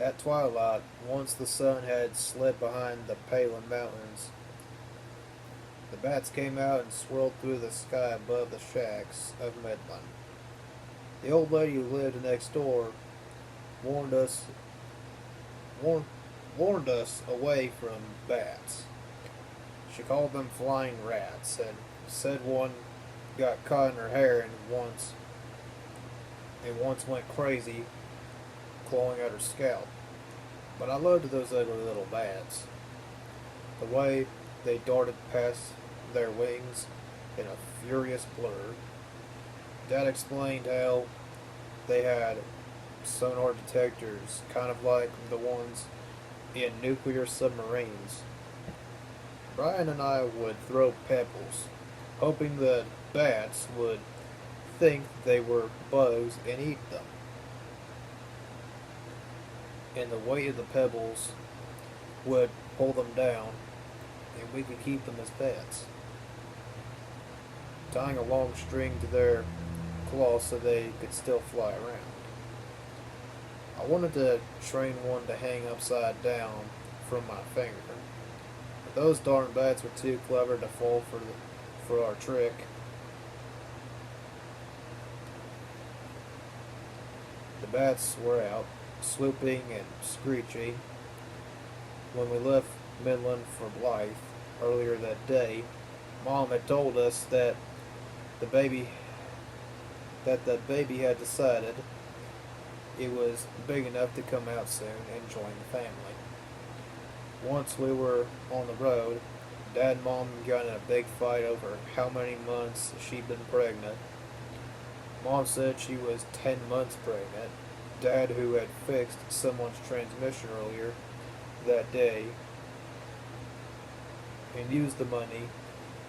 At twilight, once the sun had slipped behind the Palin Mountains, the bats came out and swirled through the sky above the shacks of Midland. The old lady who lived next door warned us warned, warned us away from bats. She called them flying rats and said one got caught in her hair and once went crazy clawing at her scalp. But I loved those ugly little bats. The way they darted past their wings in a furious blur. Dad explained how they had sonar detectors, kind of like the ones in nuclear submarines. Brian and I would throw pebbles, hoping that bats would think they were bugs and eat them. And the weight of the pebbles would pull them down, and we could keep them as pets, tying a long string to their claws so they could still fly around. I wanted to train one to hang upside down from my finger, but those darn bats were too clever to fall for our trick. The bats were out, swooping and screeching. When we left Midland for Blythe earlier that day, Mom had told us the baby the baby had decided it was big enough to come out soon and join the family. Once we were on the road, Dad and Mom got in a big fight over how many months she'd been pregnant. Mom said she was 10 months pregnant. Dad, who had fixed someone's transmission earlier that day and used the money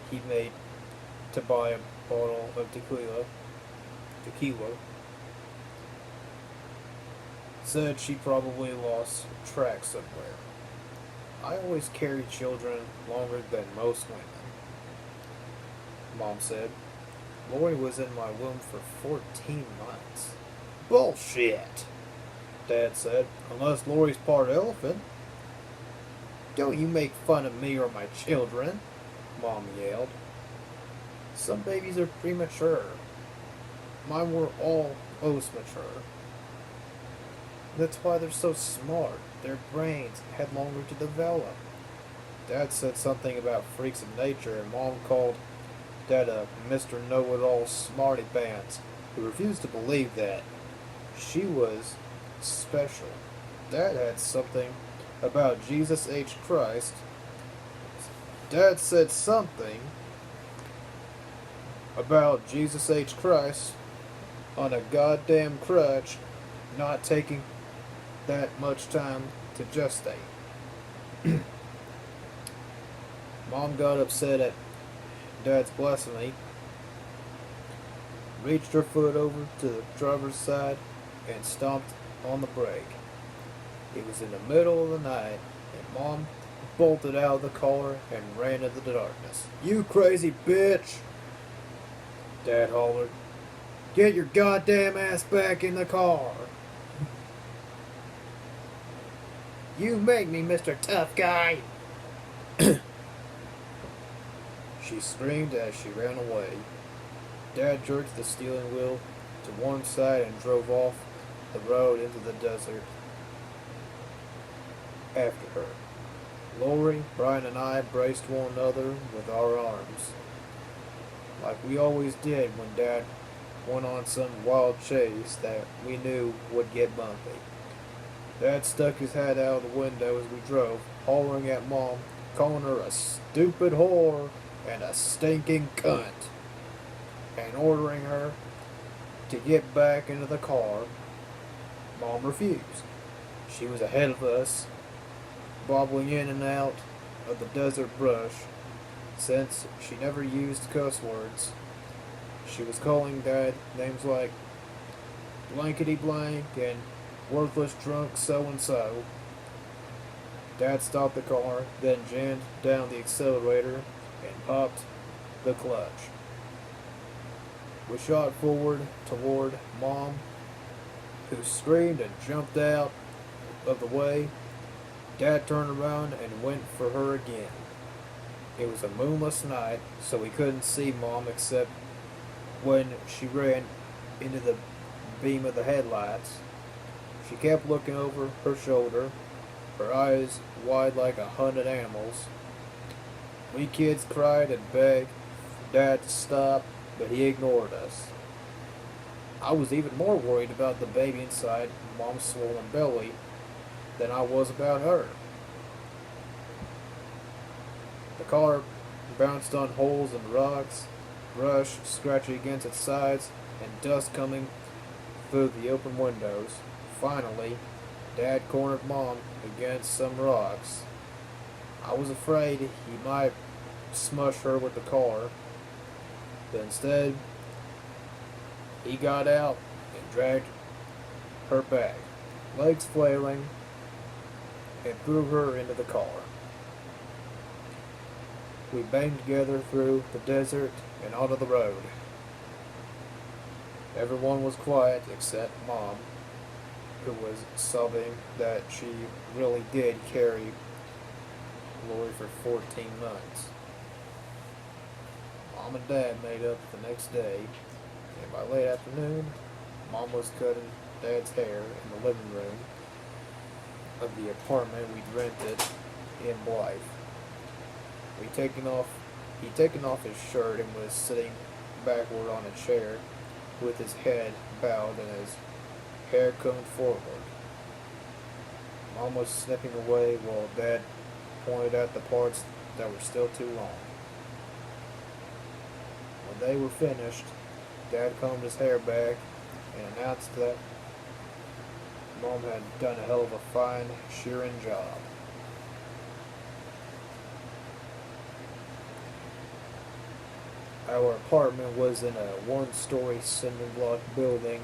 he made to buy a bottle of tequila, said she probably lost track somewhere. I always carried children longer than most women, Mom said. Lori was in my womb for 14 months. Bullshit, Dad said. Unless Lori's part elephant. Don't you make fun of me or my children, Mom yelled. Some babies are premature. Mine were almost mature. That's why they're so smart. Their brains had longer to develop. Dad said something about freaks of nature, and Mom called Dad a Mr. Know-It-All Smarty Pants, who refused to believe that she was special. Dad had something about Jesus H. Christ. Dad said something about Jesus H. Christ on a goddamn crutch not taking that much time to gestate. Mom got upset at Dad's blasphemy, reached her foot over to the driver's side, and stomped on the brake. It was in the middle of the night, and Mom bolted out of the car and ran into the darkness. You crazy bitch! Dad hollered. Get your goddamn ass back in the car! You make me, Mr. Tough Guy! She screamed as she ran away. Dad jerked the steering wheel to one side and drove off the road into the desert after her. Lori, Brian, and I braced one another with our arms, like we always did when Dad went on some wild chase that we knew would get bumpy. Dad stuck his head out of the window as we drove, hollering at Mom, calling her a stupid whore and a stinking cunt, and ordering her to get back into the car. Mom refused. She was ahead of us, bobbling in and out of the desert brush. Since she never used cuss words, she was calling Dad names like blankety blank and worthless drunk so-and-so. Dad stopped the car, then jammed down the accelerator and popped the clutch. We shot forward toward Mom, who screamed and jumped out of the way, Dad turned around and went for her again. It was a moonless night, so we couldn't see Mom except when she ran into the beam of the headlights. She kept looking over her shoulder, her eyes wide like a hunted animal's. We kids cried and begged for Dad to stop, but he ignored us. I was even more worried about the baby inside Mom's swollen belly than I was about her. The car bounced on holes and rocks, brush scratching against its sides, and dust coming through the open windows. Finally, Dad cornered Mom against some rocks. I was afraid he might smush her with the car, but instead, he got out and dragged her back, legs flailing, and threw her into the car. We banged together through the desert and onto the road. Everyone was quiet except Mom, who was sobbing that she really did carry Lori for 14 months. Mom and Dad made up the next day, and by late afternoon, Mom was cutting Dad's hair in the living room of the apartment we'd rented in Blythe. He'd taken off his shirt and was sitting backward on a chair with his head bowed and his hair combed forward. Mom was snipping away while Dad pointed out the parts that were still too long. When they were finished, Dad combed his hair back and announced that Mom had done a hell of a fine shearing job. Our apartment was in a one-story cinder-block building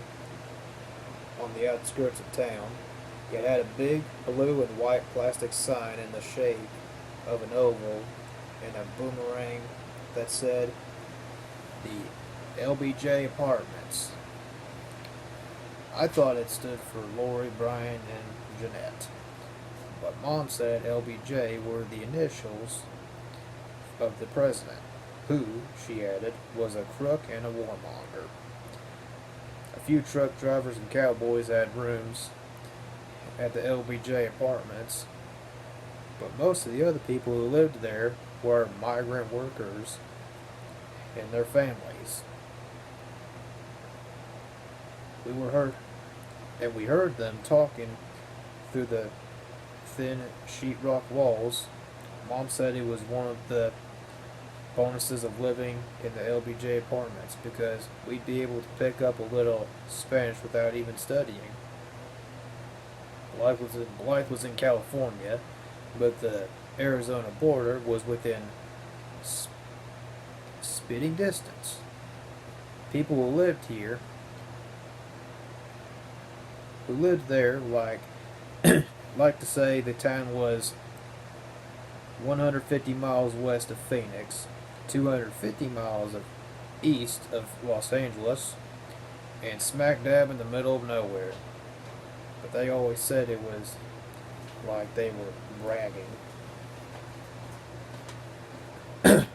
on the outskirts of town. It had a big blue and white plastic sign in the shape of an oval and a boomerang that said, "The LBJ Apartments." I thought it stood for Lori, Brian, and Jeannette, but Mom said LBJ were the initials of the president, who, she added, was a crook and a warmonger. A few truck drivers and cowboys had rooms at the LBJ Apartments, but most of the other people who lived there were migrant workers and their families. We heard them talking through the thin sheetrock walls. Mom said it was one of the bonuses of living in the LBJ Apartments because we'd be able to pick up a little Spanish without even studying. Blythe was in California, but the Arizona border was within spitting distance. People who lived there, like to say the town was 150 miles west of Phoenix, 250 miles east of Los Angeles, and smack dab in the middle of nowhere. But they always said it was like they were bragging. Mom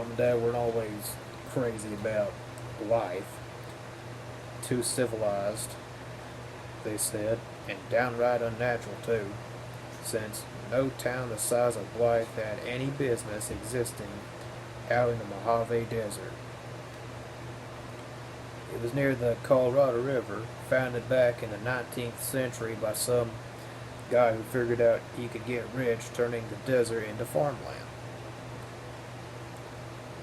and Dad weren't always crazy about life. Too civilized, they said, and downright unnatural too, since no town the size of Blythe had any business existing out in the Mojave Desert. It was near the Colorado River, founded back in the 19th century by some guy who figured out he could get rich turning the desert into farmland.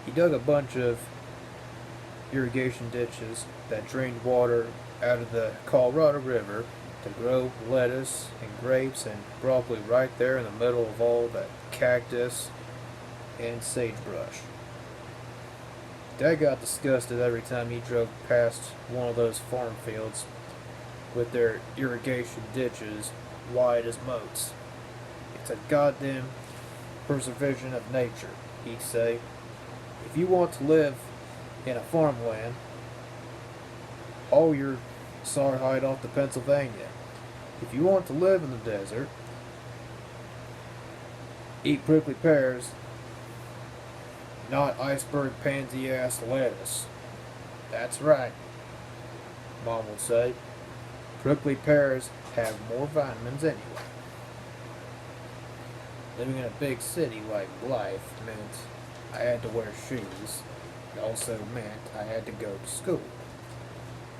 He dug a bunch of irrigation ditches that drained water out of the Colorado River to grow lettuce and grapes and broccoli right there in the middle of all that cactus and sagebrush. Dad got disgusted every time he drove past one of those farm fields with their irrigation ditches wide as moats. It's a goddamn preservation of nature, he'd say. If you want to live in a farmland, haul your sawhide off to Pennsylvania. If you want to live in the desert, eat prickly pears, not iceberg pansy ass lettuce. That's right, Mom would say. Prickly pears have more vitamins anyway. Living in a big city like Blythe meant I had to wear shoes. It also meant I had to go to school.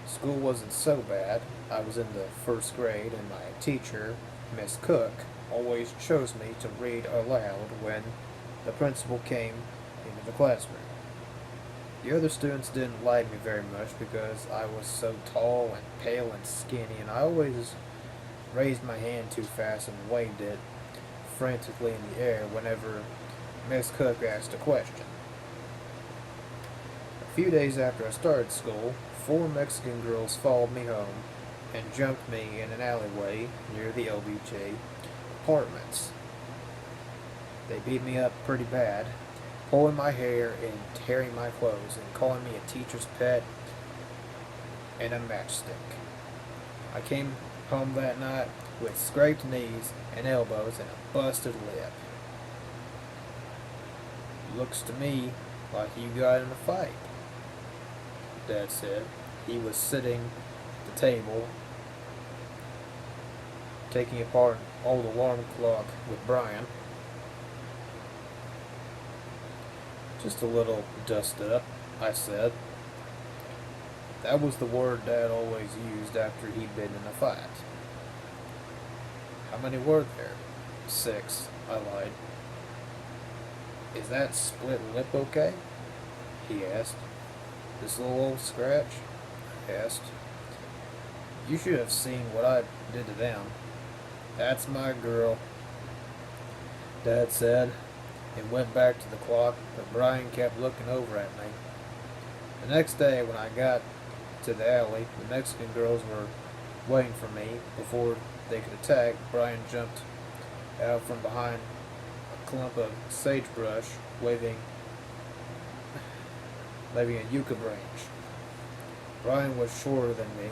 School wasn't so bad. I was in the first grade and my teacher, Miss Cook, always chose me to read aloud when the principal came into the classroom. The other students didn't like me very much because I was so tall and pale and skinny, and I always raised my hand too fast and waved it frantically in the air whenever Miss Cook asked a question. A few days after I started school, 4 Mexican girls followed me home and jumped me in an alleyway near the LBJ apartments. They beat me up pretty bad, pulling my hair and tearing my clothes and calling me a teacher's pet and a matchstick. I came home that night with scraped knees and elbows and a busted lip. Looks to me like you got in a fight, Dad said. He was sitting at the table, taking apart an old alarm clock with Brian. Just a little dusted up, I said. That was the word Dad always used after he'd been in a fight. How many were there? 6, I lied. Is that split lip okay? He asked. This little old scratch? I asked. You should have seen what I did to them. That's my girl, Dad said, and went back to the clock, but Brian kept looking over at me. The next day, when I got to the alley, the Mexican girls were waiting for me. Before they could attack, Brian jumped out from behind a clump of sagebrush, waving a yucca branch. Brian was shorter than me,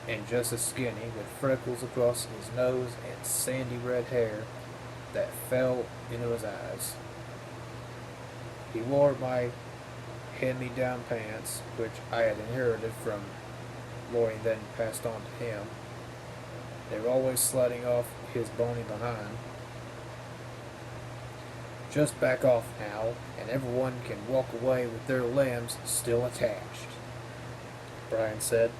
and just as skinny, with freckles across his nose and sandy red hair that fell into his eyes. He wore my hand-me-down pants, which I had inherited from Lori and then passed on to him. They were always sliding off his bony behind. Just back off now, and everyone can walk away with their limbs still attached, Brian said.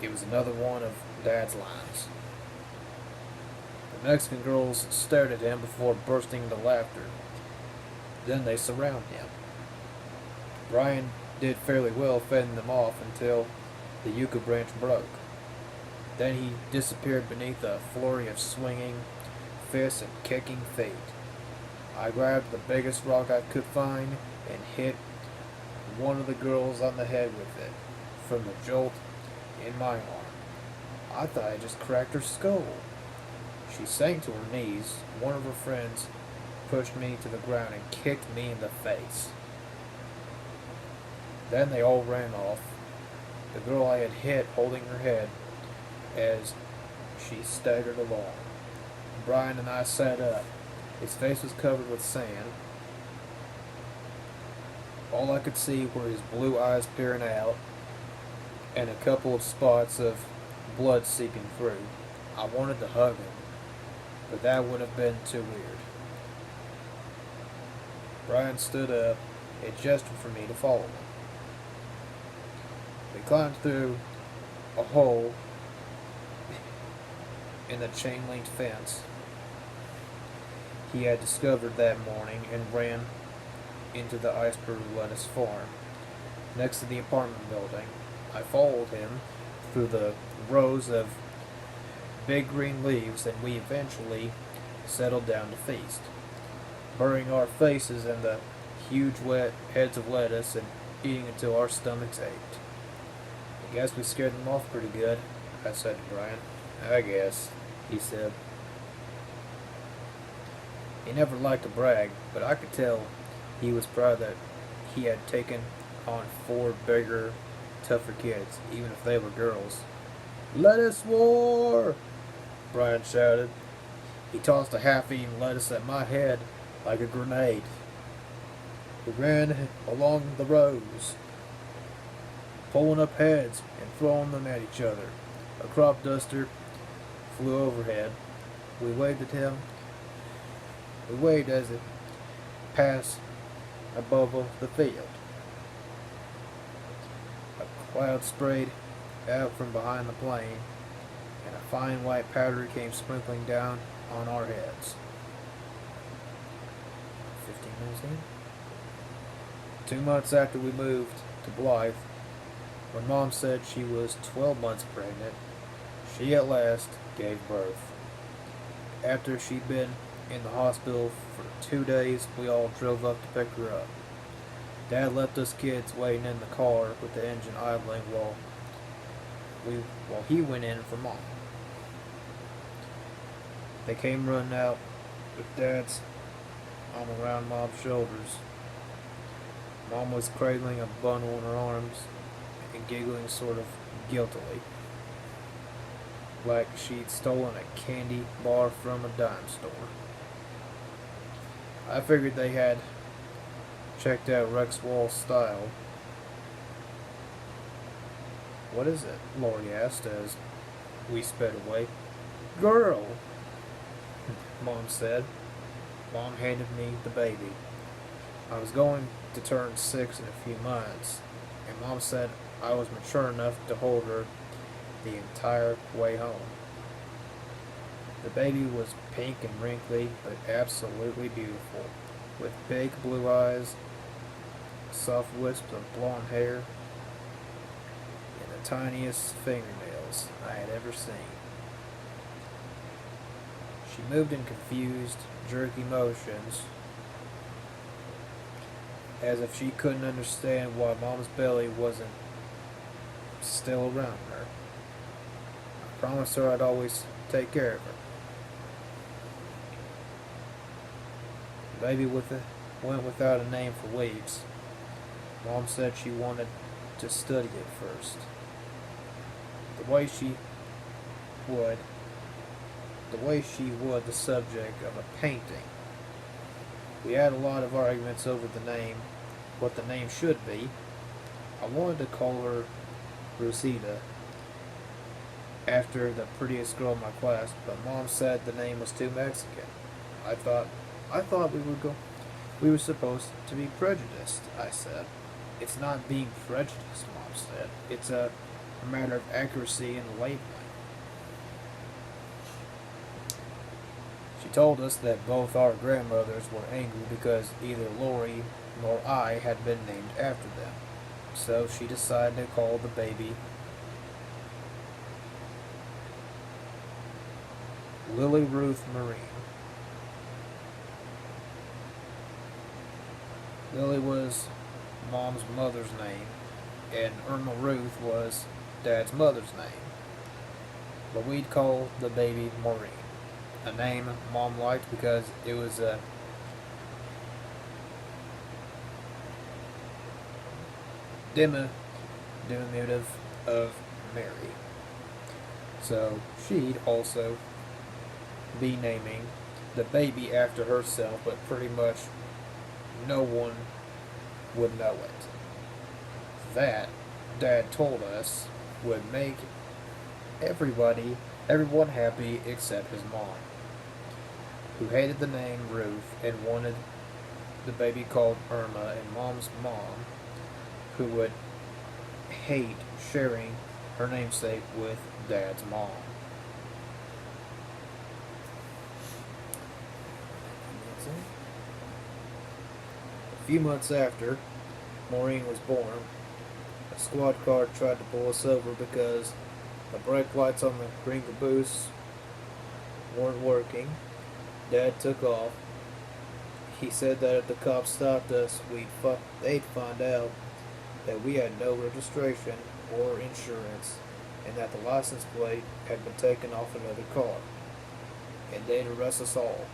It was another one of Dad's lines. The Mexican girls stared at him before bursting into laughter. Then they surrounded him. Brian did fairly well fending them off until the yucca branch broke. Then he disappeared beneath a flurry of swinging fists and kicking feet. I grabbed the biggest rock I could find and hit one of the girls on the head with it from the jolt in my arm. I thought I just cracked her skull. She sank to her knees. One of her friends pushed me to the ground and kicked me in the face. Then they all ran off, the girl I had hit holding her head as she staggered along. Brian and I sat up. His face was covered with sand. All I could see were his blue eyes peering out, and a couple of spots of blood seeping through. I wanted to hug him, but that would have been too weird. Brian stood up and gestured for me to follow him. We climbed through a hole in the chain-linked fence he had discovered that morning and ran into the iceberg lettuce farm next to the apartment building. I followed him through the rows of big green leaves, and we eventually settled down to feast, burying our faces in the huge wet heads of lettuce and eating until our stomachs ached. I guess we scared them off pretty good, I said to Brian. I guess, he said. He never liked to brag, but I could tell he was proud that he had taken on 4 bigger, tougher kids, even if they were girls. Lettuce war! Brian shouted. He tossed a half-eaten lettuce at my head like a grenade. We ran along the rows, pulling up heads and throwing them at each other. A crop duster flew overhead. We waved at him. We waved as it passed above the field. A cloud sprayed out from behind the plane, and a fine white powder came sprinkling down on our heads. 15 minutes in. 2 months after we moved to Blythe, when Mom said she was 12 months pregnant, she at last gave birth. After she'd been in the hospital for 2 days, we all drove up to pick her up. Dad left us kids waiting in the car with the engine idling while he went in for Mom. They came running out with Dad's arm around Mom's shoulders. Mom was cradling a bundle in her arms and giggling sort of guiltily, like she'd stolen a candy bar from a dime store. I figured they had checked out Rex Wall's style. What is it? Lori asked as we sped away. Girl, Mom said. Mom handed me the baby. I was going to turn 6 in a few months, and Mom said I was mature enough to hold her the entire way home. The baby was pink and wrinkly, but absolutely beautiful, with big blue eyes, soft wisps of blonde hair, and the tiniest fingernails I had ever seen. She moved in confused, jerky motions, as if she couldn't understand why Mom's belly wasn't still around her. I promised her I'd always take care of her. The baby went without a name for weeks. Mom said she wanted to study it first. The way she would the subject of a painting. We had a lot of arguments over the name, what the name should be. I wanted to call her Rosita, after the prettiest girl in my class, but Mom said the name was too Mexican. I thought we were supposed to be prejudiced, I said. It's not being prejudiced, Mom said. It's a matter of accuracy in labeling. She told us that both our grandmothers were angry because either Lori nor I had been named after them. So she decided to call the baby Lily Ruth Marine. Lily was Mom's mother's name, and Irma Ruth was Dad's mother's name. But we'd call the baby Maureen, a name Mom liked because it was a diminutive of Mary. So she'd also be naming the baby after herself, but pretty much no one would know it. That, Dad told us, would make everyone happy except his mom, who hated the name Ruth and wanted the baby called Irma, and Mom's mom, who would hate sharing her namesake with Dad's mom. A few months after Maureen was born, a squad car tried to pull us over because the brake lights on the green caboose weren't working. Dad took off. He said that if the cops stopped us, they'd find out that we had no registration or insurance, and that the license plate had been taken off another car, and they'd arrest us all.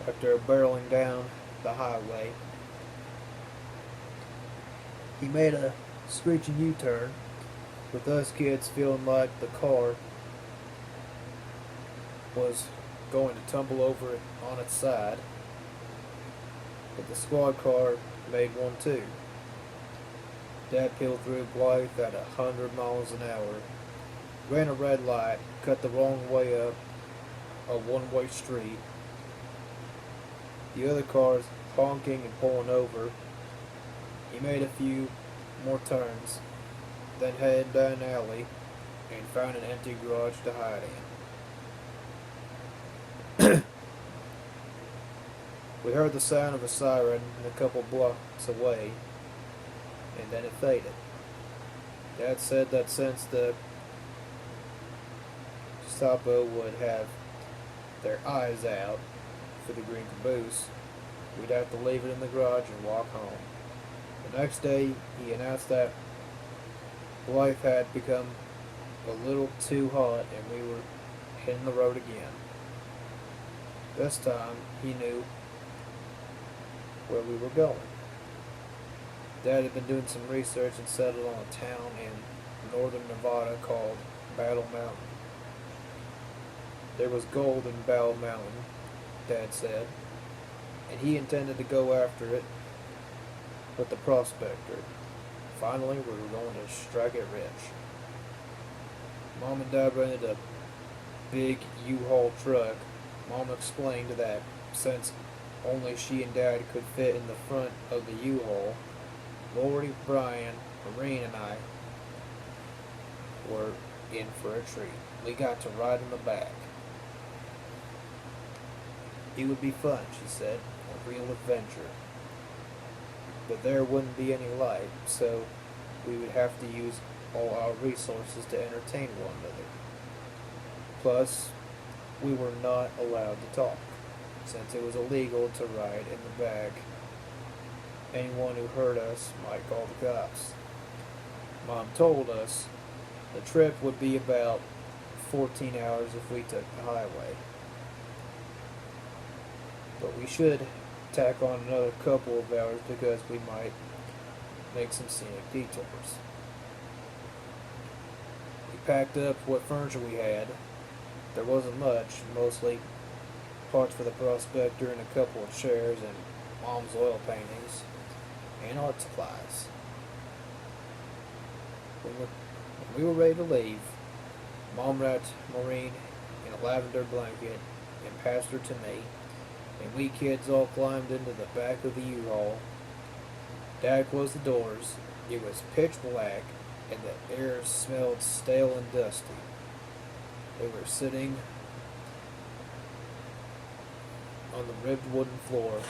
After barreling down the highway, he made a screeching U-turn with us kids feeling like the car was going to tumble over on its side, but the squad car made one too. Dad peeled through Blythe at 100 miles an hour, ran a red light, cut the wrong way up a one-way street. The other cars honking and pulling over. He made a few more turns, then headed down an alley and found an empty garage to hide in. We heard the sound of a siren a couple blocks away, and then it faded. Dad said that since the Gestapo would have their eyes out for the green caboose, we'd have to leave it in the garage and walk home. The next day, he announced that life had become a little too hot and we were hitting the road again. This time, he knew where we were going. Dad had been doing some research and settled on a town in northern Nevada called Battle Mountain. There was gold in Battle Mountain, Dad said, and he intended to go after it with the prospector. Finally, we were going to strike it rich. Mom and Dad rented a big U-Haul truck. Mom explained that since only she and Dad could fit in the front of the U-Haul, Lori, Brian, Maureen, and I were in for a treat. We got to ride in the back. It would be fun, she said, a real adventure. But there wouldn't be any light, so we would have to use all our resources to entertain one another. Plus, we were not allowed to talk, since it was illegal to ride in the back. Anyone who heard us might call the cops. Mom told us the trip would be about 14 hours if we took the highway. But we should tack on another couple of hours because we might make some scenic detours. We packed up what furniture we had. There wasn't much, mostly parts for the prospector and a couple of chairs and Mom's oil paintings and art supplies. When we were ready to leave, Mom wrapped Maureen in a lavender blanket and passed her to me, and we kids all climbed into the back of the U-Haul. Dad closed the doors. It was pitch black, and the air smelled stale and dusty. We were sitting on the ribbed wooden floor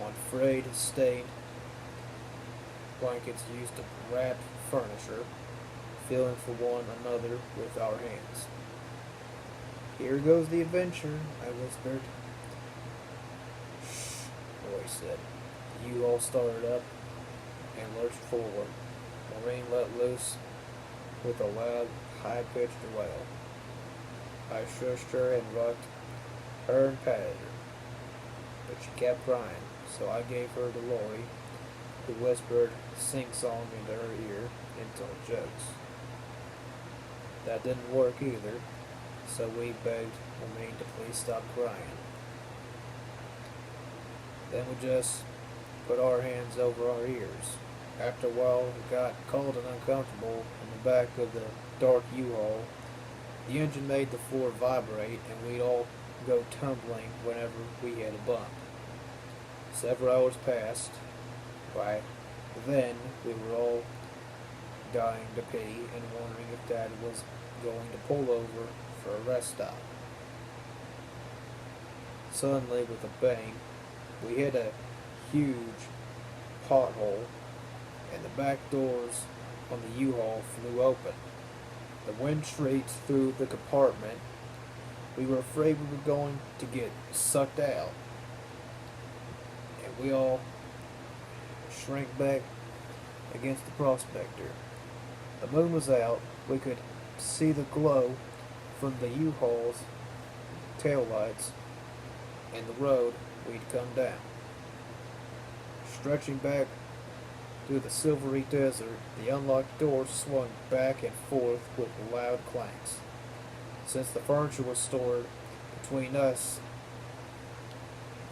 on frayed, stained blankets used to wrap furniture, feeling for one another with our hands. "Here goes the adventure," I whispered. "Shh," Roy said. The U-Haul started up and lurched forward. Maureen let loose with a loud, high-pitched wail. I shushed her and rocked her and patted her, but she kept crying, so I gave her to Lori, who whispered sing-song into her ear and told jokes. That didn't work either, so we begged Maureen to please stop crying. Then we just put our hands over our ears. After a while, it got cold and uncomfortable in the back of the dark U-Haul. The engine made the floor vibrate, and we'd all go tumbling whenever we hit a bump. Several hours passed. By then, we were all dying to pee and wondering if Dad was going to pull over for a rest stop. Suddenly, with a bang, we hit a huge pothole, and the back doors on the U-Haul flew open. The wind shrieked through the compartment. We were afraid we were going to get sucked out, and we all shrank back against the prospector. The moon was out. We could see the glow from the U-Haul's taillights and the road we'd come down. Stretching back Through the silvery desert, the unlocked door swung back and forth with loud clanks. Since the furniture was stored between us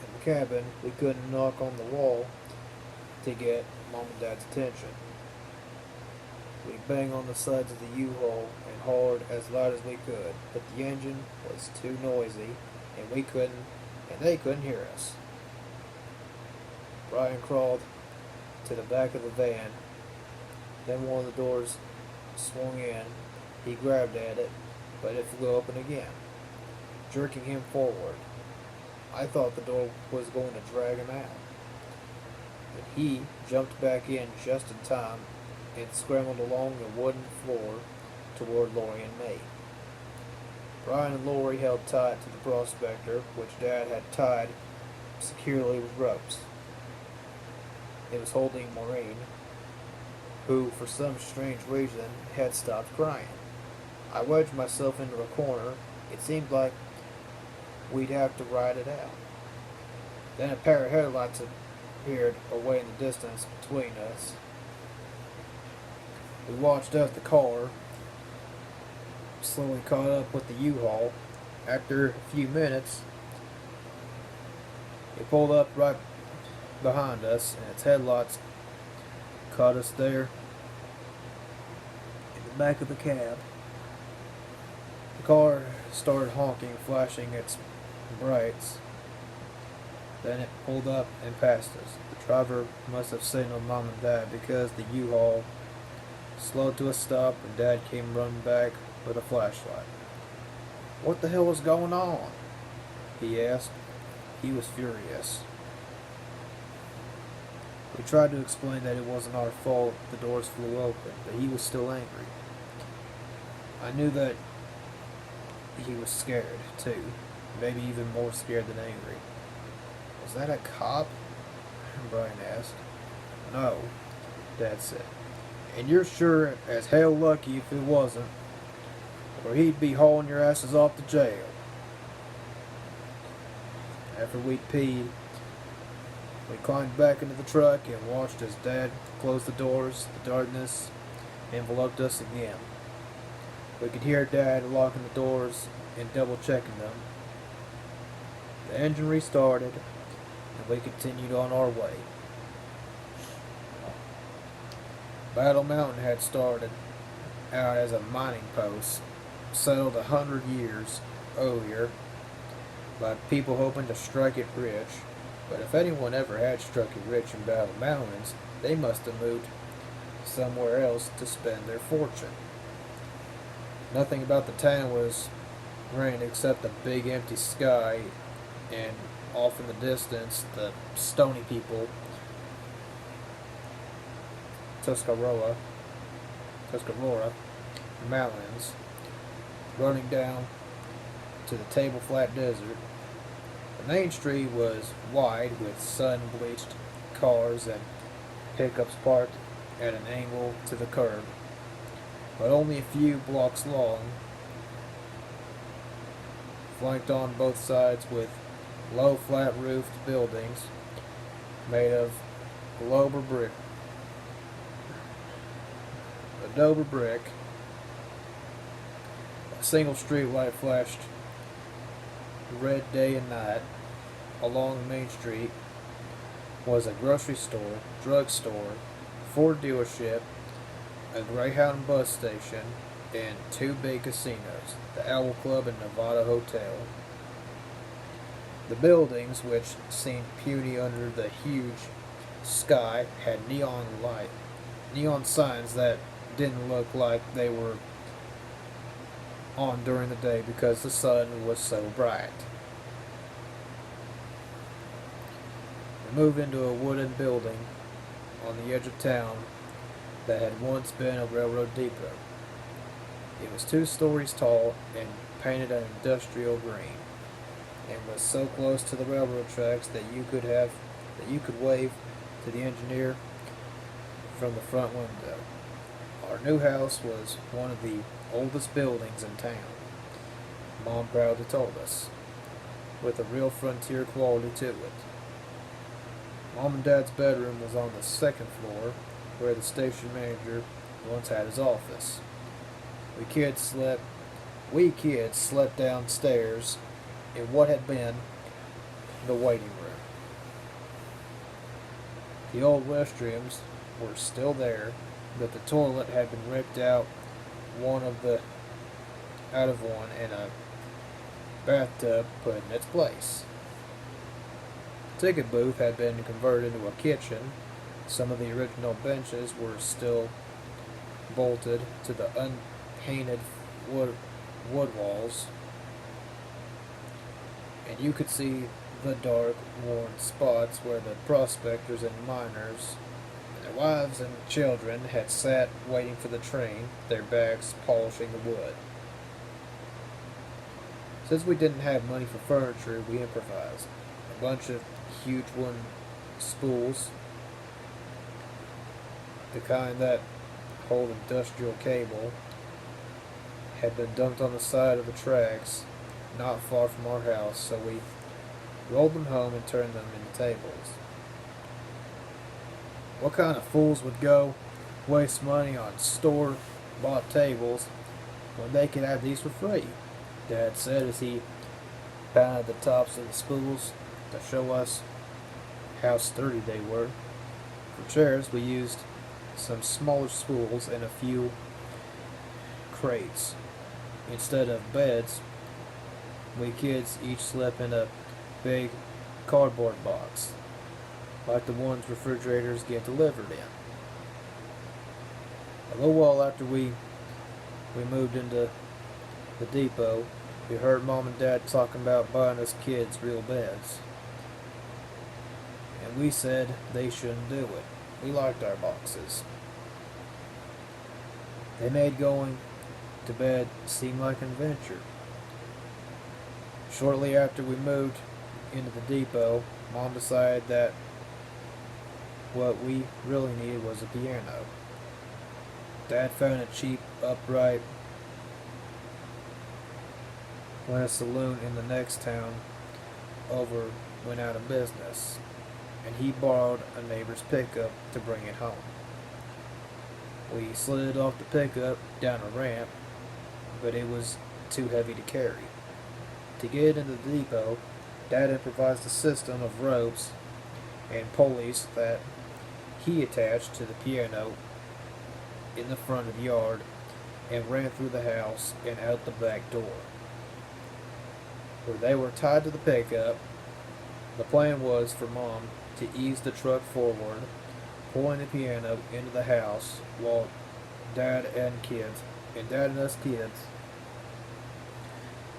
and the cabin, we couldn't knock on the wall to get Mom and Dad's attention. We banged on the sides of the U-Haul and hollered as loud as we could, but the engine was too noisy, and they couldn't hear us. Brian crawled to the back of the van. Then one of the doors swung in. He grabbed at it, but it flew open again, jerking him forward. I thought the door was going to drag him out, but he jumped back in just in time and scrambled along the wooden floor toward Lori and me. Brian and Lori held tight to the prospector, which Dad had tied securely with ropes. It was holding Maureen, who, for some strange reason, had stopped crying. I wedged myself into a corner. It seemed like we'd have to ride it out. Then a pair of headlights appeared away in the distance between us. We watched as the car slowly caught up with the U-Haul. After a few minutes, it pulled up right behind us, and its headlights caught us there in the back of the cab. The car started honking, flashing its brights. Then it pulled up and passed us. The driver must have signaled Mom and Dad, because the U-Haul slowed to a stop and Dad came running back with a flashlight. "What the hell was going on?" he asked. He was furious. We tried to explain that it wasn't our fault the doors flew open, but he was still angry. I knew that he was scared, too. Maybe even more scared than angry. "Was that a cop?" Brian asked. "No," Dad said. "And you're sure as hell lucky if it wasn't, or he'd be hauling your asses off to jail." After we'd peed, we climbed back into the truck and watched as Dad closed the doors. The darkness enveloped us again. We could hear Dad locking the doors and double-checking them. The engine restarted, and we continued on our way. Battle Mountain had started out as a mining post, settled 100 years earlier by people hoping to strike it rich. But if anyone ever had struck it rich in Battle Mountains, they must have moved somewhere else to spend their fortune. Nothing about the town was green except the big empty sky, and off in the distance, the stony people, Tuscarora mountains, running down to the Table Flat Desert. The main street was wide with sun-bleached cars and pickups parked at an angle to the curb, but only a few blocks long, flanked on both sides with low flat-roofed buildings made of adobe brick. A single street light flashed red day and night. Along Main Street was a grocery store, drugstore, Ford dealership, a Greyhound bus station, and two big casinos, the Owl Club and Nevada Hotel. The buildings, which seemed puny under the huge sky, had neon signs that didn't look like they were on during the day because the sun was so bright. We moved into a wooden building on the edge of town that had once been a railroad depot. It was 2 stories tall and painted an industrial green, and was so close to the railroad tracks that you could wave to the engineer from the front window. Our new house was one of the oldest buildings in town, Mom proudly told us, with a real frontier quality to it. Mom and Dad's bedroom was on the 2nd floor, where the station manager once had his office. We kids slept downstairs in what had been the waiting room. The old restrooms were still there, but the toilet had been ripped out of one and a bathtub put in its place. The ticket booth had been converted into a kitchen. Some of the original benches were still bolted to the unpainted wood walls, and you could see the dark, worn spots where the prospectors and miners and their wives and children had sat waiting for the train, their backs polishing the wood. Since we didn't have money for furniture, we improvised. A bunch of huge wooden spools, the kind that hold industrial cable, had been dumped on the side of the tracks not far from our house, so we rolled them home and turned them into tables. What kind of fools would go waste money on store-bought tables when they could have these for free? Dad said as he pounded the tops of the spools to show us how sturdy they were. For chairs, we used some smaller spools and a few crates. Instead of beds, we kids each slept in a big cardboard box, like the ones refrigerators get delivered in. A little while after we moved into the depot, we heard Mom and Dad talking about buying us kids real beds. And we said they shouldn't do it. We liked our boxes. They made going to bed seem like an adventure. Shortly after we moved into the depot, Mom decided that what we really needed was a piano. Dad found a cheap upright when a saloon in the next town over went out of business, and he borrowed a neighbor's pickup to bring it home. We slid off the pickup down a ramp, but it was too heavy to carry. To get into the depot, Dad improvised a system of ropes and pulleys that he attached to the piano in the front of the yard and ran through the house and out the back door, where they were tied to the pickup. The plan was for Mom to ease the truck forward, pulling the piano into the house while Dad and us kids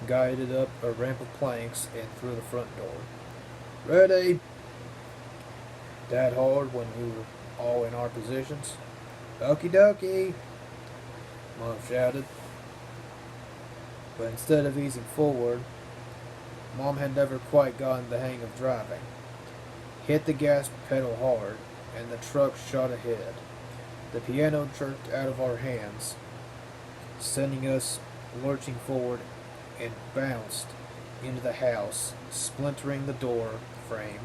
guided up a ramp of planks and through the front door. "Ready!" Dad hollered when we were all in our positions. "Okie dokie!" Mom shouted. But instead of easing forward, Mom had never quite gotten the hang of driving. Hit the gas pedal hard, and the truck shot ahead. The piano jerked out of our hands, sending us lurching forward, and bounced into the house, splintering the door frame.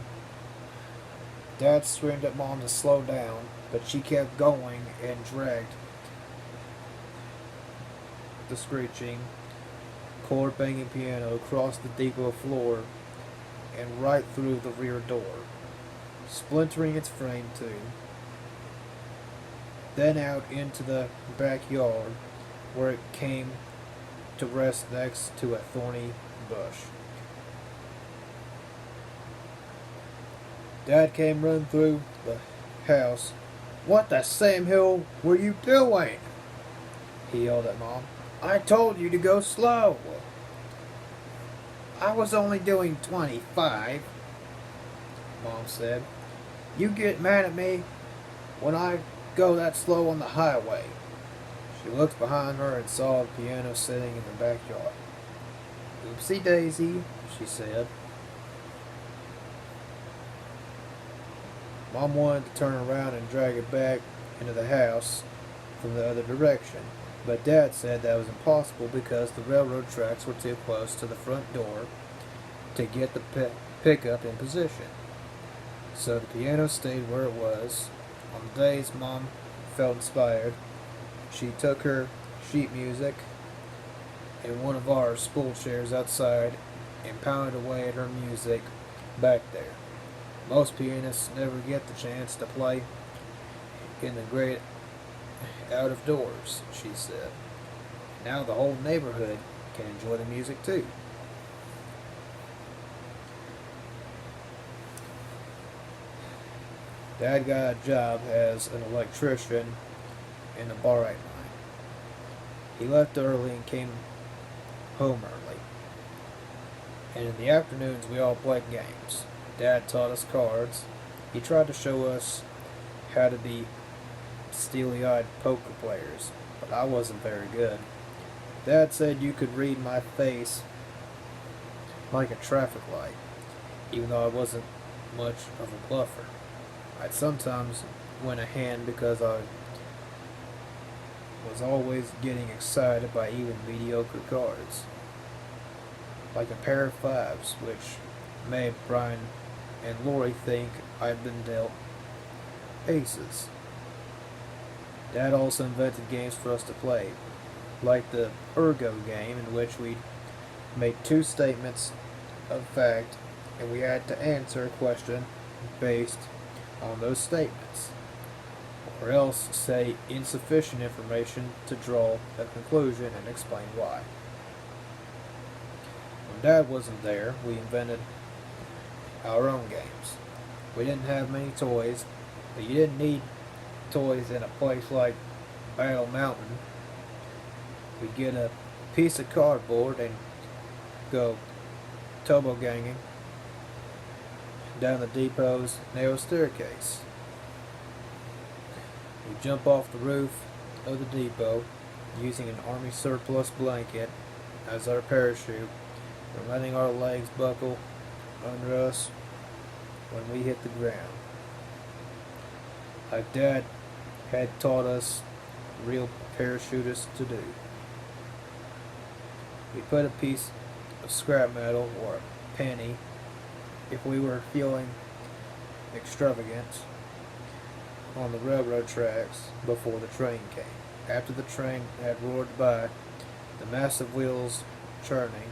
Dad screamed at Mom to slow down, but she kept going and dragged the screeching, chord-banging piano across the depot floor and right through the rear door, splintering its frame too. Then out into the backyard, where it came to rest next to a thorny bush. Dad came running through the house. "What the Sam Hill were you doing?" he yelled at Mom. "I told you to go slow." "I was only doing 25, Mom said. "You get mad at me when I go that slow on the highway." She looked behind her and saw the piano sitting in the backyard. "Oopsie daisy," she said. Mom wanted to turn around and drag it back into the house from the other direction, but Dad said that was impossible because the railroad tracks were too close to the front door to get the pickup in position. So the piano stayed where it was. On the days Mom felt inspired, she took her sheet music and one of our spool chairs outside and pounded away at her music back there. Most pianists never get the chance to play in the great out of doors, she said. Now the whole neighborhood can enjoy the music too. Dad got a job as an electrician in a barite mine. He left early and came home early. And in the afternoons we all played games. Dad taught us cards. He tried to show us how to be steely-eyed poker players, but I wasn't very good. Dad said you could read my face like a traffic light, even though I wasn't much of a bluffer. I'd sometimes win a hand because I was always getting excited by even mediocre cards, like a pair of fives, which made Brian and Lori think I'd been dealt aces. Dad also invented games for us to play, like the Ergo game, in which we'd make two statements of fact and we had to answer a question based on those statements, or else say insufficient information to draw a conclusion and explain why. When Dad wasn't there, we invented our own games. We didn't have many toys, but you didn't need toys in a place like Battle Mountain. We'd get a piece of cardboard and go tobogganing down the depot's narrow staircase. We'd jump off the roof of the depot using an army surplus blanket as our parachute and letting our legs buckle under us when we hit the ground, like Dad had taught us real parachutists to do. We put a piece of scrap metal or a penny, if we were feeling extravagant, on the railroad tracks before the train came. After the train had roared by, the massive wheels churning,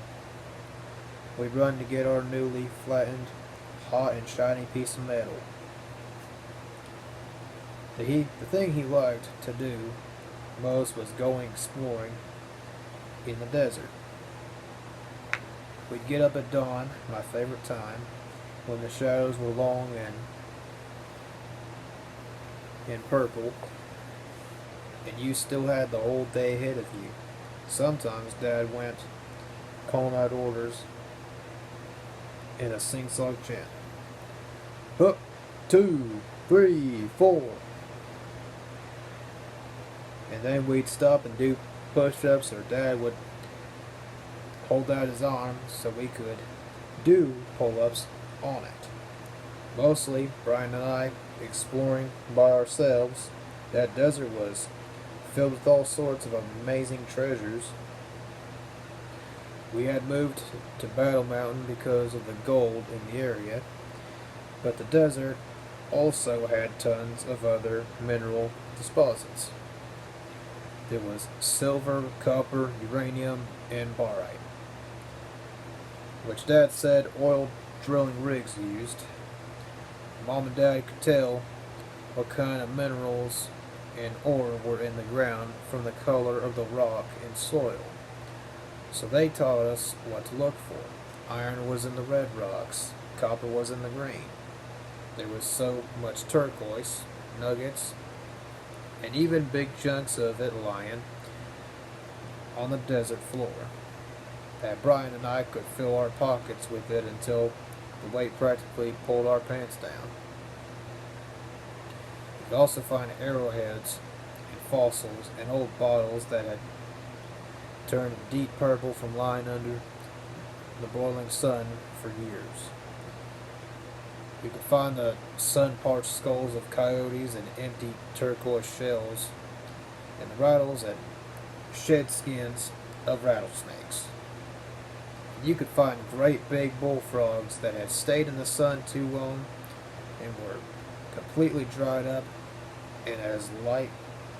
we'd run to get our newly flattened, hot and shiny piece of metal. The thing he liked to do most was going exploring in the desert. We'd get up at dawn, my favorite time, when the shadows were long and purple, and you still had the whole day ahead of you. Sometimes Dad went calling out orders in a sing-song chant. Up, 2, 3, 4. And then we'd stop and do push-ups, or Dad would hold out his arm so we could do pull-ups on it. Mostly, Brian and I exploring by ourselves. That desert was filled with all sorts of amazing treasures. We had moved to Battle Mountain because of the gold in the area, but the desert also had tons of other mineral deposits. There was silver, copper, uranium, and barite, which Dad said oil drilling rigs used. Mom and Dad could tell what kind of minerals and ore were in the ground from the color of the rock and soil. So they taught us what to look for. Iron was in the red rocks, copper was in the green. There was so much turquoise, nuggets, and even big chunks of it lying on the desert floor, that Brian and I could fill our pockets with it until the weight practically pulled our pants down. You could also find arrowheads and fossils and old bottles that had turned deep purple from lying under the boiling sun for years. You could find the sun-parched skulls of coyotes and empty turquoise shells, and the rattles and shed skins of rattlesnakes. You could find great big bullfrogs that had stayed in the sun too long and were completely dried up and as light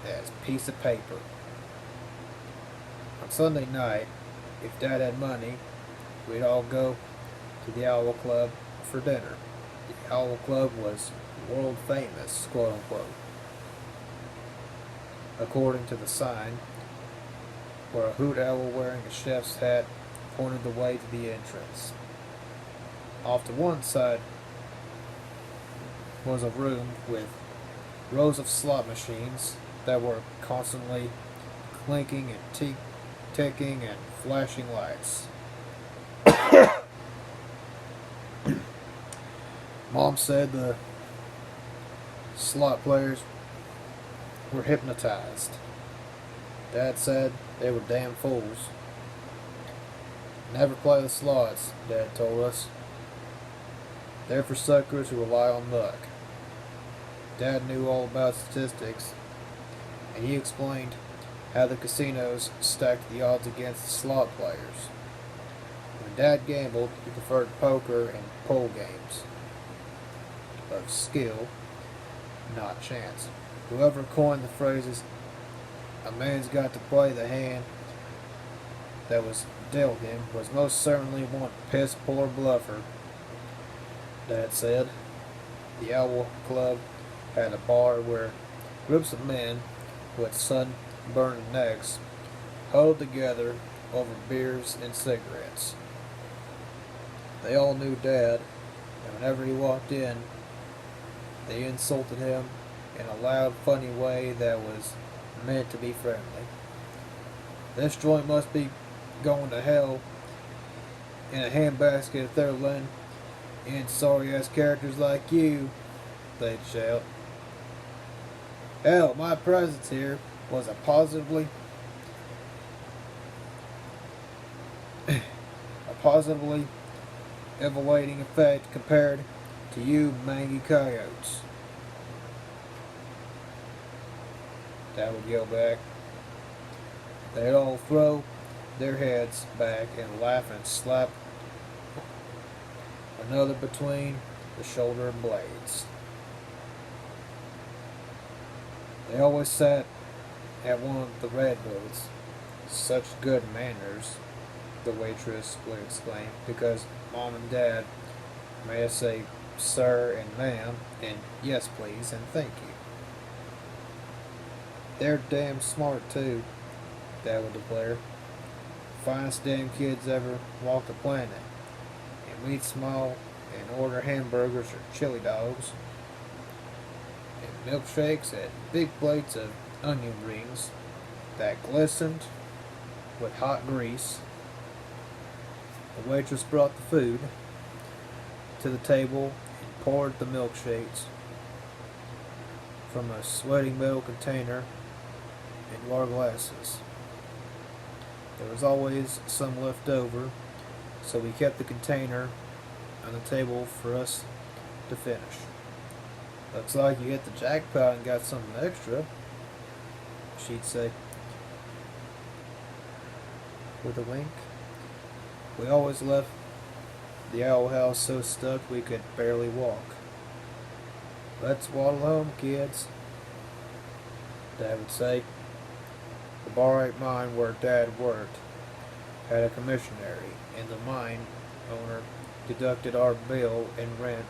as a piece of paper. On Sunday night, if Dad had money, we'd all go to the Owl Club for dinner. The Owl Club was world famous, quote unquote, according to the sign, where a hoot owl wearing a chef's hat pointed the way to the entrance. Off to one side was a room with rows of slot machines that were constantly clinking and ticking and flashing lights. Mom said the slot players were hypnotized. Dad said they were damn fools. Never play the slots, Dad told us. They're for suckers who rely on luck. Dad knew all about statistics, and he explained how the casinos stacked the odds against the slot players. When Dad gambled, he preferred poker and pool games of skill, not chance. Whoever coined the phrases, "a man's got to play the hand that was dealt him," was most certainly one piss poor bluffer, Dad said. The Owl Club had a bar where groups of men with sunburned necks huddled together over beers and cigarettes. They all knew Dad, and whenever he walked in, they insulted him in a loud, funny way that was meant to be friendly. "This joint must be going to hell in a handbasket if they're letting in sorry-ass characters like you," they'd shout. "Hell, my presence here was a positively elevating effect compared to you mangy coyotes," Dad would yell back. They'd all throw their heads back and laugh and slap another between the shoulder blades. They always sat at one of the red booths. "Such good manners," the waitress would exclaim, because Mom and Dad made us say "sir" and "ma'am" and "yes please" and "thank you." "They're damn smart too," Dad would declare. "Finest damn kids ever walked the planet." And we'd smile and order hamburgers or chili dogs and milkshakes and big plates of onion rings that glistened with hot grease. The waitress brought the food to the table and poured the milkshakes from a sweating metal container into our glasses. There was always some left over, so we kept the container on the table for us to finish. "Looks like you hit the jackpot and got something extra," she'd say with a wink. We always left the Owl House so stuck we could barely walk. "Let's waddle home, kids," Dad would say. The bar right mine where Dad worked had a commissary, and the mine owner deducted our bill and rent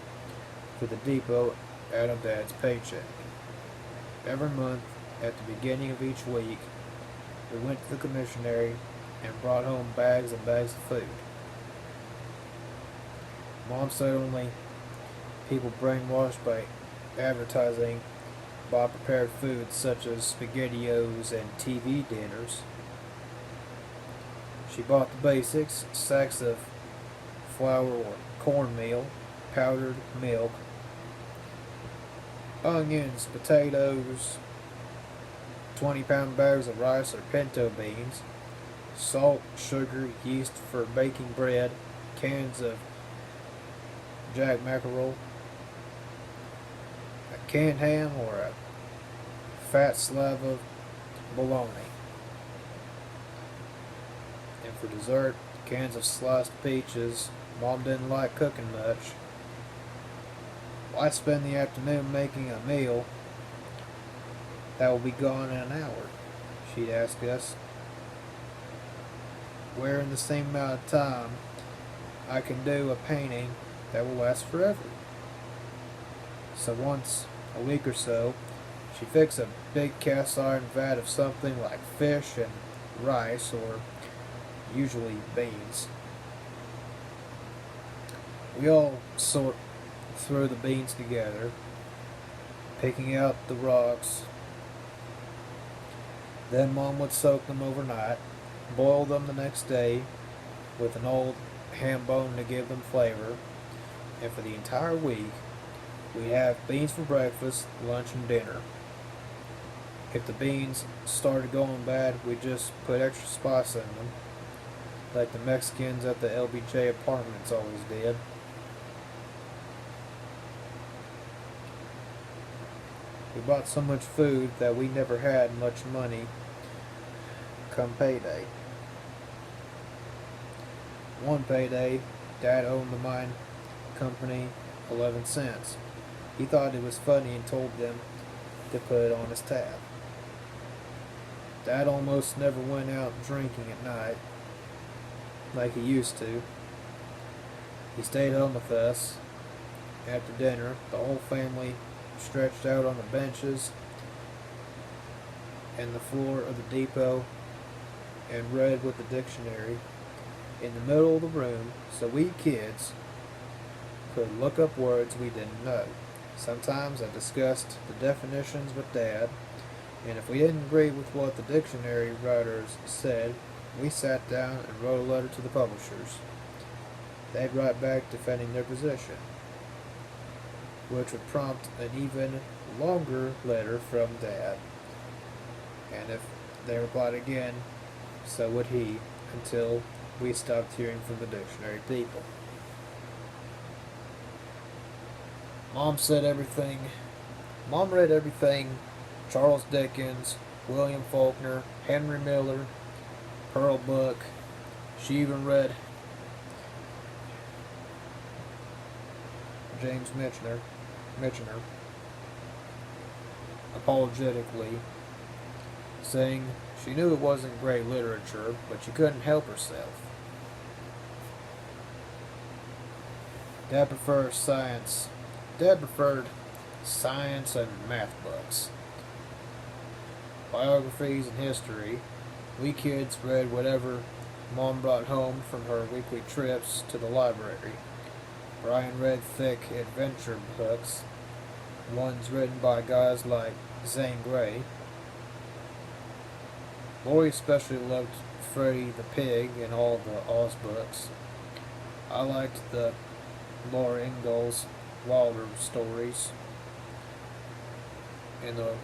for the depot out of Dad's paycheck. Every month, at the beginning of each week, we went to the commissary and brought home bags and bags of food. Mom said only people brainwashed by advertising bought prepared foods such as SpaghettiOs and TV dinners. She bought the basics: sacks of flour or cornmeal, powdered milk, onions, potatoes, 20-pound bags of rice or pinto beans, salt, sugar, yeast for baking bread, cans of jack mackerel, a canned ham, or a fat slab of bologna. And for dessert, cans of sliced peaches. Mom didn't like cooking much. "Why spend the afternoon making a meal that will be gone in an hour? She'd ask us. Where in the same amount of time I can do a painting that will last forever. So once a week or so, she fixed a big cast iron vat of something like fish and rice, or usually beans. We all sort throw the beans together, picking out the rocks. Then Mom would soak them overnight, boil them the next day with an old ham bone to give them flavor, and for the entire week we'd have beans for breakfast, lunch, and dinner. If the beans started going bad, we'd just put extra spice in them, like the Mexicans at the LBJ apartments always did. We bought so much food that we never had much money come payday. One payday, Dad owed the mine company 11 cents. He thought it was funny and told them to put it on his tab. Dad almost never went out drinking at night like he used to. He stayed home with us. After dinner, the whole family stretched out on the benches and the floor of the depot and read with the dictionary in the middle of the room so we kids could look up words we didn't know. Sometimes I discussed the definitions with Dad, and if we didn't agree with what the dictionary writers said, we sat down and wrote a letter to the publishers. They'd write back defending their position, which would prompt an even longer letter from Dad. And if they replied again, so would he, until we stopped hearing from the dictionary people. Mom read everything Charles Dickens, William Faulkner, Henry Miller, Pearl Buck. She even read James Michener apologetically, saying she knew it wasn't great literature, but she couldn't help herself. Dad preferred science and math books. Biographies and history. We kids read whatever Mom brought home from her weekly trips to the library. Brian read thick adventure books, ones written by guys like Zane Grey. Lori especially loved Freddie the Pig and all the Oz books. I liked the Laura Ingalls Wilder stories and the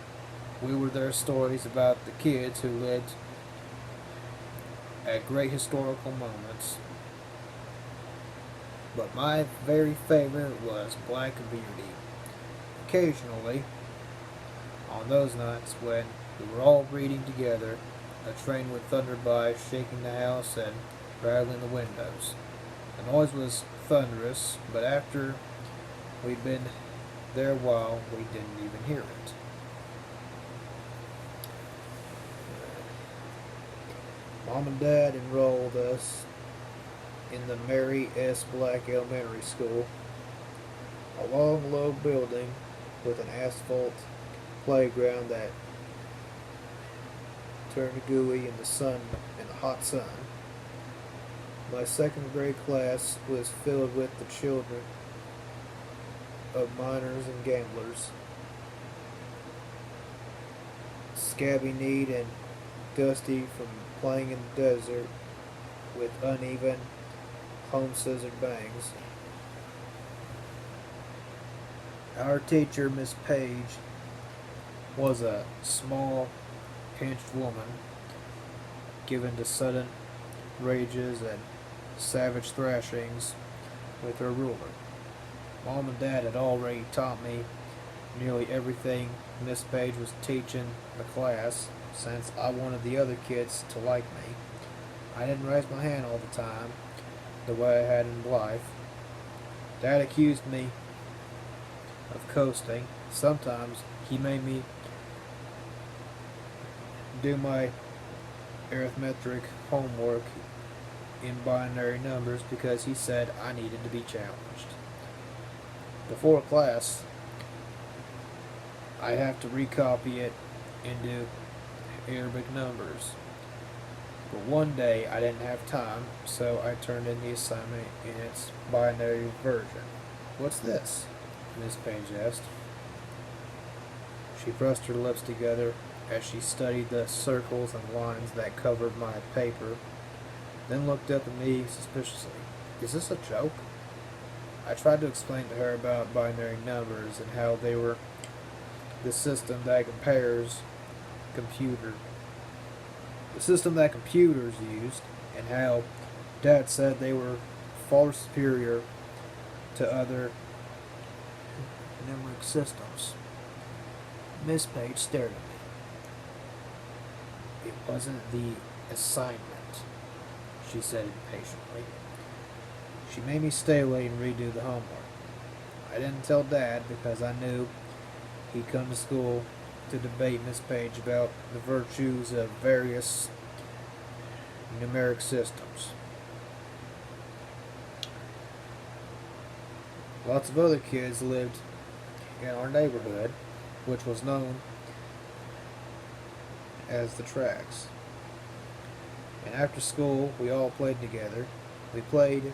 We Were There stories about the kids who lived at great historical moments. But my very favorite was Black Beauty. Occasionally, on those nights when we were all reading together, a train would thunder by, shaking the house and rattling the windows. The noise was thunderous, but after we'd been there a while, we didn't even hear it. Mom and Dad enrolled us in the Mary S. Black Elementary School, a long, low building with an asphalt playground that turned gooey in the hot sun. My second grade class was filled with the children of miners and gamblers, scabby-kneed and dusty from playing in the desert with uneven, home-scissored bangs. Our teacher, Miss Page, was a small, pinched woman, given to sudden rages and savage thrashings with her ruler. Mom and Dad had already taught me nearly everything Miss Page was teaching the class, since I wanted the other kids to like me. I didn't raise my hand all the time, the way I had in life. Dad accused me of coasting. Sometimes he made me do my arithmetic homework in binary numbers because he said I needed to be challenged. Before class, I have to recopy it into Arabic numbers. But one day I didn't have time, so I turned in the assignment in its binary version. "What's this?" Miss Page asked. She pressed her lips together as she studied the circles and lines that covered my paper, then looked up at me suspiciously. "Is this a joke?" I tried to explain to her about binary numbers and how they were the system that computers used, and how Dad said they were far superior to other numeric systems. Miss Page stared at me. "It wasn't the assignment," she said impatiently. She made me stay late and redo the homework. I didn't tell Dad because I knew he'd come to school to debate Miss Page about the virtues of various numeric systems. Lots of other kids lived in our neighborhood, which was known as the tracks. And after school, we all played together. We played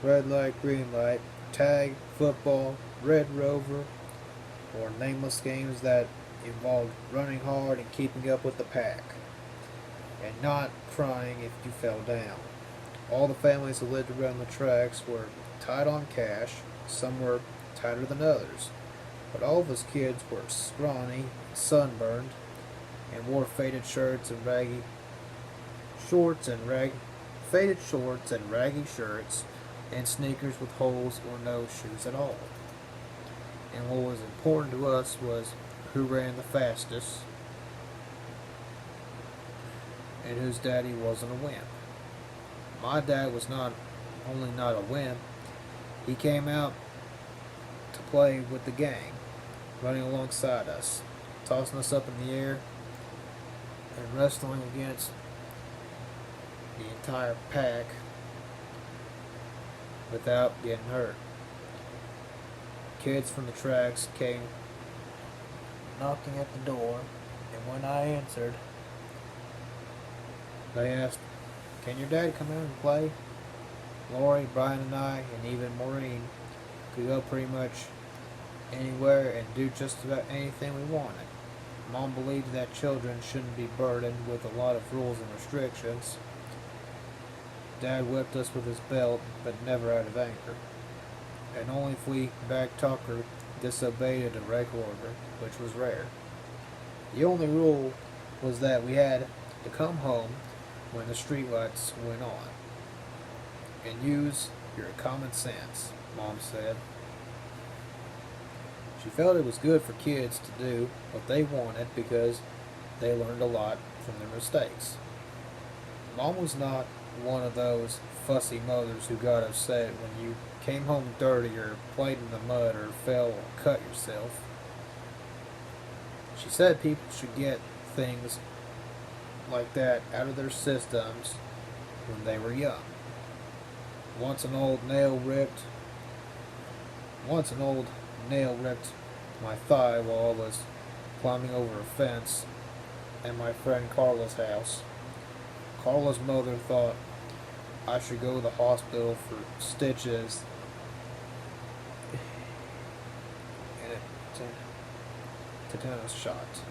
red light, green light, tag, football, red rover, or nameless games that involved running hard and keeping up with the pack, and not crying if you fell down. All the families who lived around the tracks were tight on cash. Some were tighter than others, but all of us kids were scrawny, sunburned, and wore faded shorts and raggy shirts, and sneakers with holes or no shoes at all. And what was important to us was who ran the fastest and whose daddy wasn't a wimp. My dad was not only not a wimp, he came out to play with the gang, running alongside us, tossing us up in the air, and wrestling against the entire pack without getting hurt. Kids from the tracks came knocking at the door, and when I answered, they asked, "Can your dad come in and play?" Lori, Brian, and I, and even Maureen, could go pretty much anywhere and do just about anything we wanted. Mom believed that children shouldn't be burdened with a lot of rules and restrictions. Dad whipped us with his belt, but never out of anger, and only if we backtalked or disobeyed a direct order, which was rare. The only rule was that we had to come home when the streetlights went on, and use your common sense, Mom said. She felt it was good for kids to do what they wanted because they learned a lot from their mistakes. Mom was not one of those fussy mothers who got upset when you came home dirty or played in the mud or fell or cut yourself. She said people should get things like that out of their systems when they were young. Once an old nail ripped my thigh while I was climbing over a fence at my friend Carla's house. Carla's mother thought I should go to the hospital for stitches and a tetanus shot.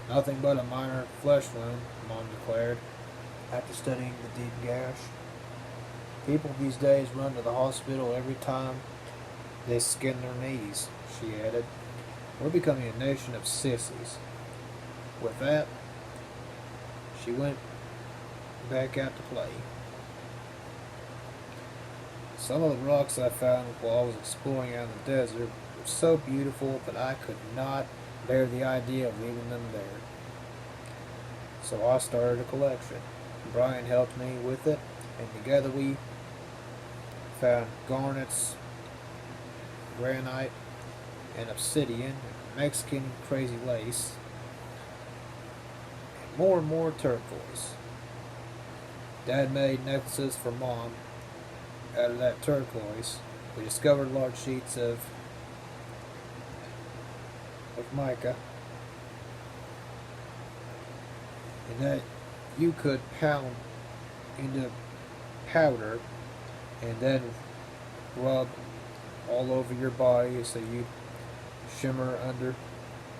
"Nothing but a minor flesh wound," Mom declared, after studying the deep gash. "People these days run to the hospital every time they skin their knees," she added. "We're becoming a nation of sissies." With that, she went back out to play. Some of the rocks I found while I was exploring out in the desert were so beautiful that I could not bear the idea of leaving them there. So I started a collection. Brian helped me with it, and together we found garnets, granite, and obsidian, Mexican crazy lace, more and more turquoise. Dad made necklaces for Mom out of that turquoise. We discovered large sheets of mica, and that you could pound into powder and then rub all over your body so you shimmer under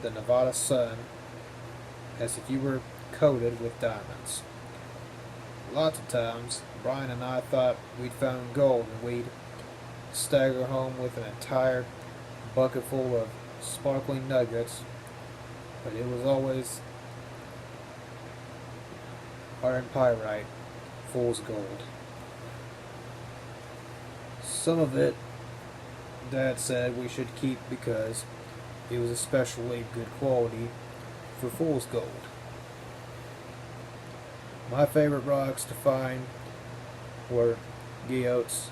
the Nevada sun as if you were coated with diamonds. Lots of times, Brian and I thought we'd found gold and we'd stagger home with an entire bucket full of sparkling nuggets, but it was always iron pyrite, fool's gold. Some of it, Dad said we should keep because it was especially good quality for fool's gold. My favorite rocks to find were guyots,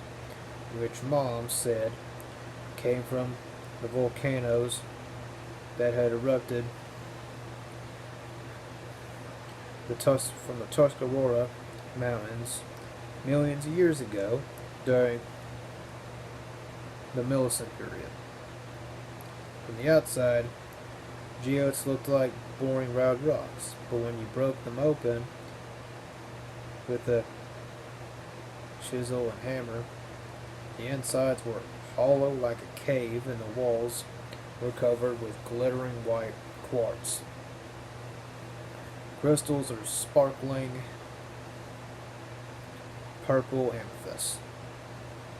which Mom said came from the volcanoes that had erupted from the Tuscarora Mountains millions of years ago during the Miocene period. From the outside, geodes looked like boring round rocks, but when you broke them open with a chisel and hammer, the insides were hollow like a cave and the walls were covered with glittering white quartz. Crystals are sparkling purple amethyst.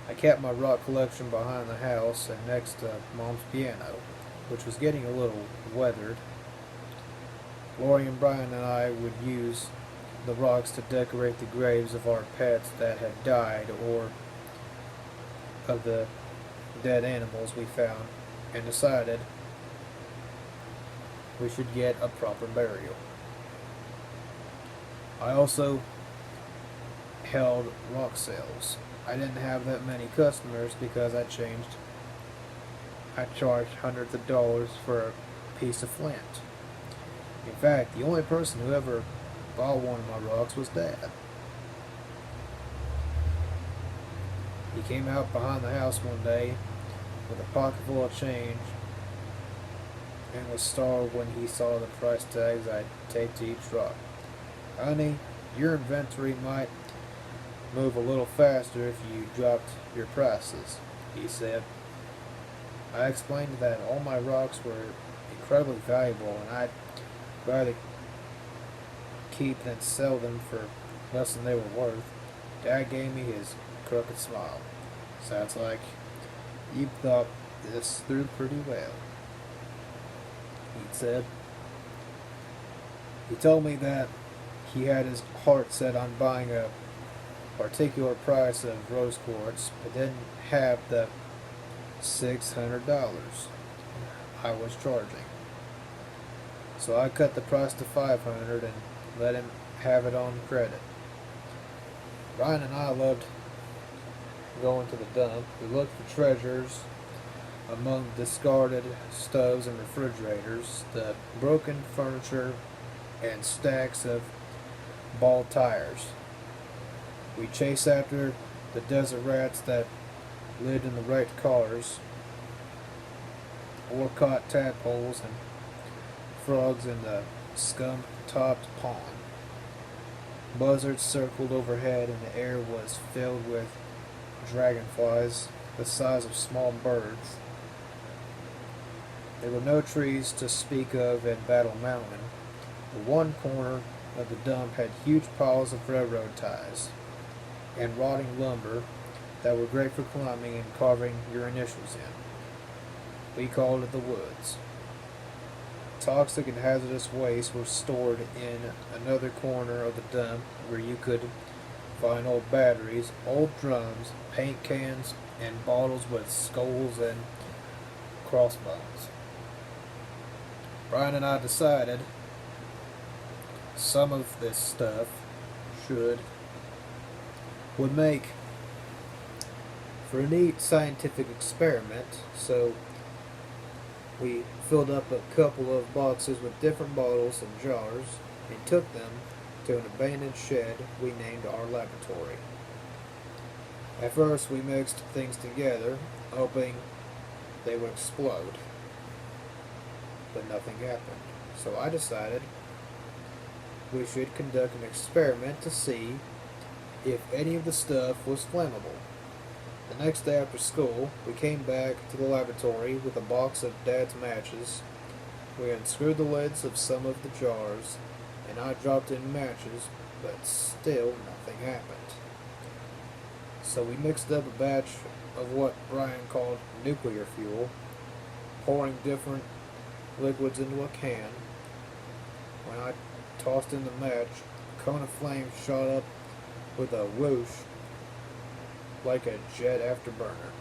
I kept my rock collection behind the house and next to Mom's piano, which was getting a little weathered. Lori and Brian and I would use the rocks to decorate the graves of our pets that had died or of the dead animals we found and decided we should get a proper burial. I also held rock sales. I didn't have that many customers because I charged hundreds of dollars for a piece of flint. In fact, the only person who ever bought one of my rocks was Dad. He came out behind the house one day with a pocket full of change and was startled when he saw the price tags I'd taped to each rock. Honey, your inventory might move a little faster if you dropped your prices, he said. I explained that all my rocks were incredibly valuable and I'd rather keep than sell them for less than they were worth. Dad gave me his crooked smile. Sounds like you thought this through pretty well, he said. He told me that he had his heart set on buying a particular price of rose quartz, but didn't have the $600 I was charging. So I cut the price to $500 and let him have it on credit. Brian and I loved going to the dump. We looked for treasures among discarded stoves and refrigerators, the broken furniture, and stacks of bald tires. We chased after the desert rats that lived in the wrecked cars, or caught tadpoles and frogs in the scum-topped pond. Buzzards circled overhead and the air was filled with dragonflies the size of small birds. There were no trees to speak of in Battle Mountain. The one corner of the dump had huge piles of railroad ties and rotting lumber that were great for climbing and carving your initials in. We called it the woods. Toxic and hazardous waste were stored in another corner of the dump where you could find old batteries, old drums, paint cans, and bottles with skulls and crossbones. Brian and I decided some of this stuff would make for a neat scientific experiment, so we filled up a couple of boxes with different bottles and jars and took them to an abandoned shed we named our laboratory. At first, we mixed things together, hoping they would explode, but nothing happened. So I decided we should conduct an experiment to see if any of the stuff was flammable. The next day after school, we came back to the laboratory with a box of Dad's matches. We unscrewed the lids of some of the jars, and I dropped in matches, but still nothing happened. So we mixed up a batch of what Brian called nuclear fuel, pouring different liquids into a can. When I tossed in the match, a cone of flame shot up with a whoosh like a jet afterburner.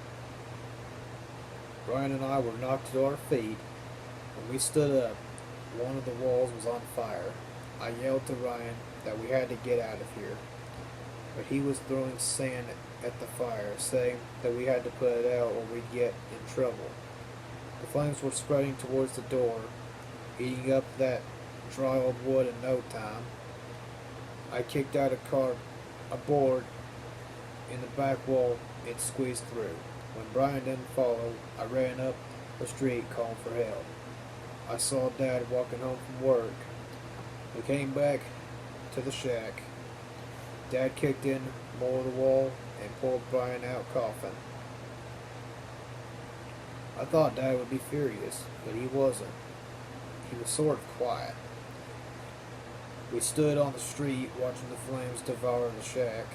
Brian and I were knocked to our feet. When we stood up, one of the walls was on fire. I yelled to Ryan that we had to get out of here, but he was throwing sand at the fire, saying that we had to put it out or we'd get in trouble. The flames were spreading towards the door, eating up that dry old wood in no time. I kicked out a board in the back wall and squeezed through. When Brian didn't follow, I ran up the street calling for help. I saw Dad walking home from work. We came back to the shack. Dad kicked in more of the wall and pulled Brian out coughing. I thought Dad would be furious, but he wasn't. He was sort of quiet. We stood on the street watching the flames devour the shack.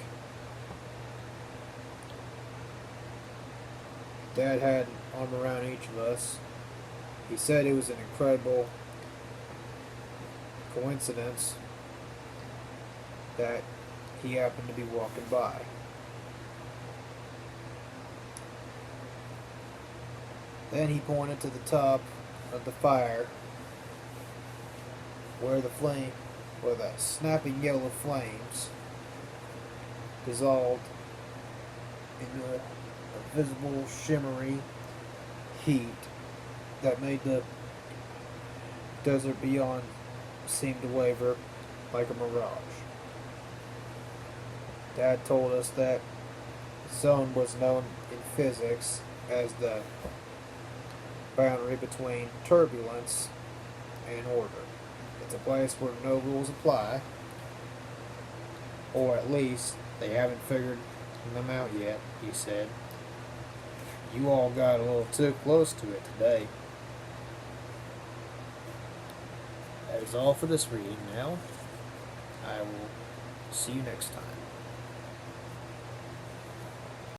Dad had an arm around each of us. He said it was an incredible coincidence that he happened to be walking by. Then he pointed to the top of the fire where the snapping yellow flames dissolved into a visible shimmery heat that made the desert beyond seem to waver like a mirage. Dad told us that the zone was known in physics as the boundary between turbulence and order. It's a place where no rules apply, or at least they haven't figured them out yet, he said. You all got a little too close to it today. That is all for this reading now. I will see you next time.